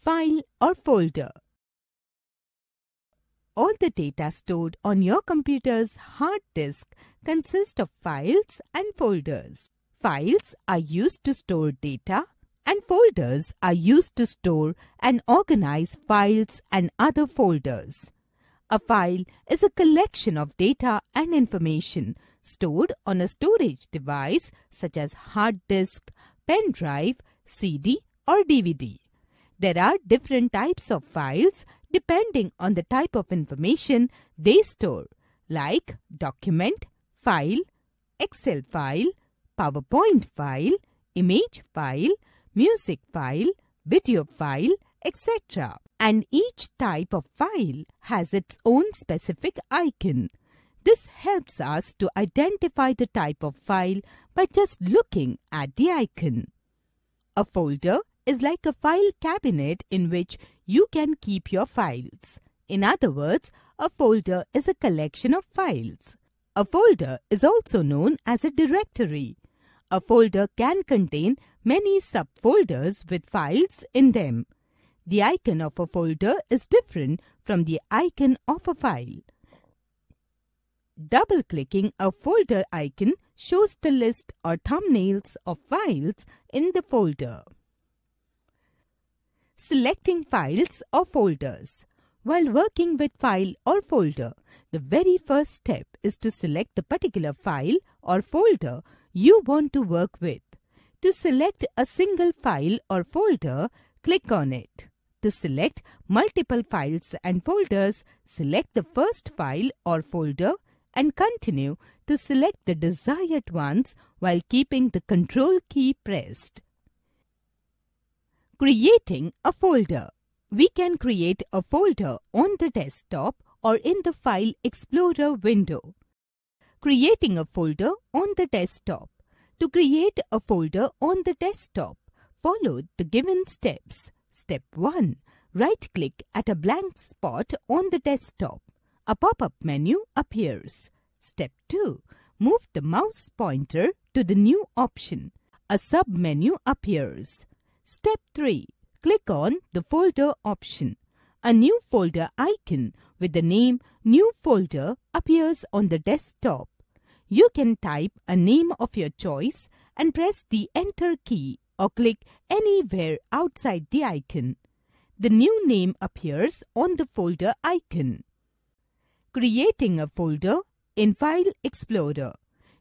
file or folder. All the data stored on your computer's hard disk consist of files and folders. Files are used to store data and folders are used to store and organize files and other folders. A file is a collection of data and information stored on a storage device such as hard disk, pen drive, CD or DVD. There are different types of files depending on the type of information they store, like document, file, Excel file, PowerPoint file, image file, music file, video file, etc. And each type of file has its own specific icon. This helps us to identify the type of file by just looking at the icon. A folder is like a file cabinet in which you can keep your files. In other words, a folder is a collection of files. A folder is also known as a directory. A folder can contain many subfolders with files in them. The icon of a folder is different from the icon of a file. Double-clicking a folder icon shows the list or thumbnails of files in the folder. Selecting files or folders. While working with file or folder, the very first step is to select the particular file or folder you want to work with. To select a single file or folder, click on it. To select multiple files and folders, select the first file or folder and continue to select the desired ones while keeping the Control key pressed. Creating a folder. We can create a folder on the desktop or in the File Explorer window. Creating a folder on the desktop. To create a folder on the desktop, follow the given steps. Step 1. Right-click at a blank spot on the desktop. A pop-up menu appears. Step 2. Move the mouse pointer to the new option. A sub-menu appears. Step 3. Click on the folder option. A new folder icon with the name New Folder appears on the desktop. You can type a name of your choice and press the Enter key or click anywhere outside the icon. The new name appears on the folder icon. Creating a folder in File Explorer.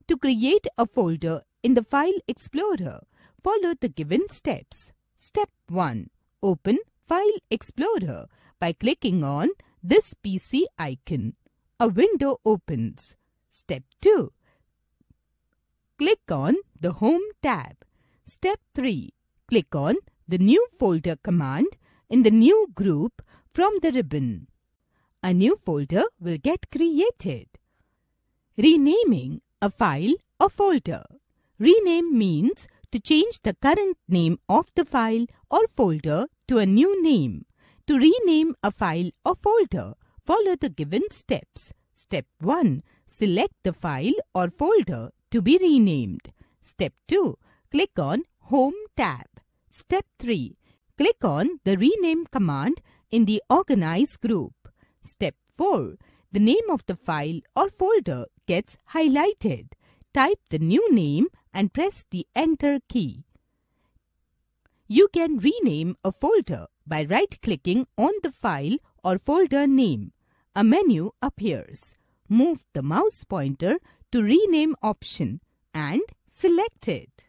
To create a folder in the File Explorer, follow the given steps. Step 1. Open File Explorer by clicking on this PC icon. A window opens. Step 2. Click on the Home tab. Step 3. Click on the New Folder command in the New group from the ribbon. A new folder will get created. Renaming a file or folder. Rename means to change the current name of the file or folder to a new name. To rename a file or folder, follow the given steps. Step 1. Select the file or folder to be renamed. Step 2. Click on Home tab. Step 3. Click on the Rename command in the Organize group. Step 4. The name of the file or folder gets highlighted. Type the new name and press the Enter key. You can rename a folder by right-clicking on the file or folder name. A menu appears. Move the mouse pointer to Rename option and select it.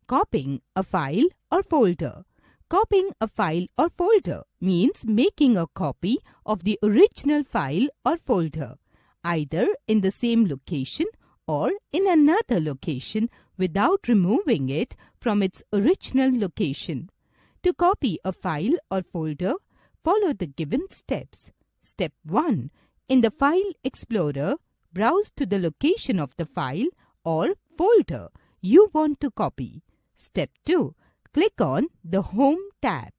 Copying a file or folder. Copying a file or folder means making a copy of the original file or folder, either in the same location or in another location without removing it from its original location. To copy a file or folder, follow the given steps. Step 1. In the File Explorer, browse to the location of the file or folder you want to copy. Step 2. Click on the Home tab.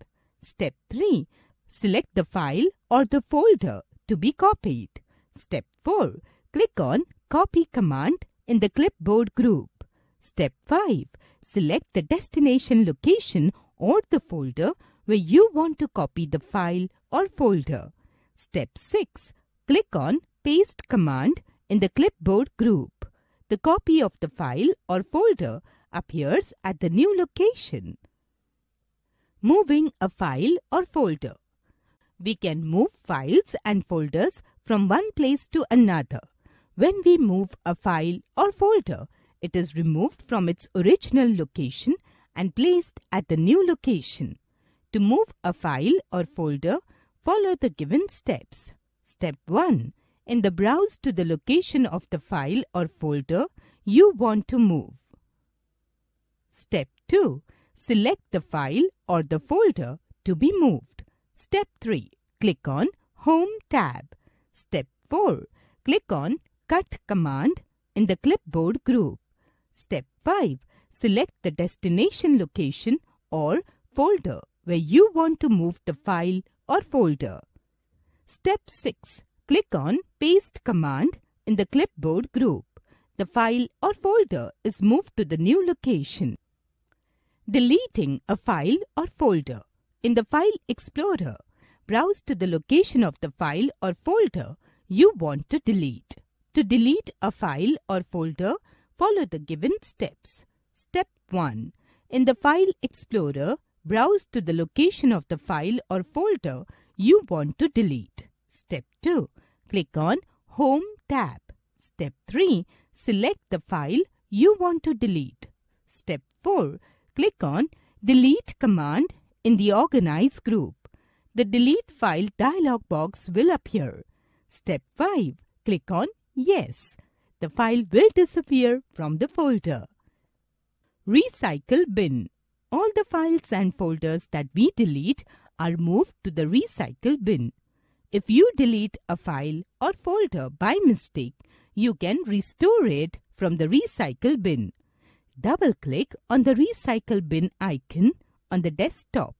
Step 3. Select the file or the folder to be copied. Step 4. Click on Copy command in the Clipboard group. Step 5. Select the destination location or the folder where you want to copy the file or folder. Step 6. Click on Paste command in the clipboard group. The copy of the file or folder appears at the new location. Moving a file or folder. We can move files and folders from one place to another. When we move a file or folder, it is removed from its original location and placed at the new location. To move a file or folder, follow the given steps. Step 1. In the Browse to the location of the file or folder you want to move. Step 2. Select the file or the folder to be moved. Step 3. Click on Home tab. Step 4. Click on Cut command in the clipboard group. Step 5. Select the destination location or folder where you want to move the file or folder. Step 6. Click on Paste command in the clipboard group. The file or folder is moved to the new location. Deleting a file or folder. In the File Explorer, browse to the location of the file or folder you want to delete. To delete a file or folder, follow the given steps. Step 1. In the File Explorer, browse to the location of the file or folder you want to delete. Step 2. Click on Home tab. Step 3. Select the file you want to delete. Step 4. Click on Delete command in the Organize group. The Delete File dialog box will appear. Step 5. Click on Yes. The file will disappear from the folder. Recycle bin. All the files and folders that we delete are moved to the recycle bin. If you delete a file or folder by mistake, you can restore it from the recycle bin. Double-click on the recycle bin icon on the desktop.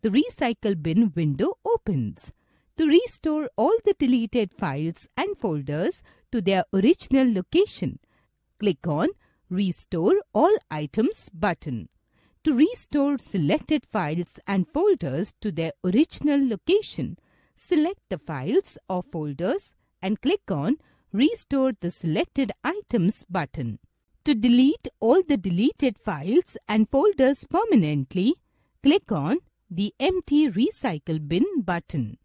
The recycle bin window opens. To restore all the deleted files and folders to their original location, click on Restore All Items button. To restore selected files and folders to their original location, select the files or folders and click on Restore the Selected Items button. To delete all the deleted files and folders permanently, click on the Empty Recycle Bin button.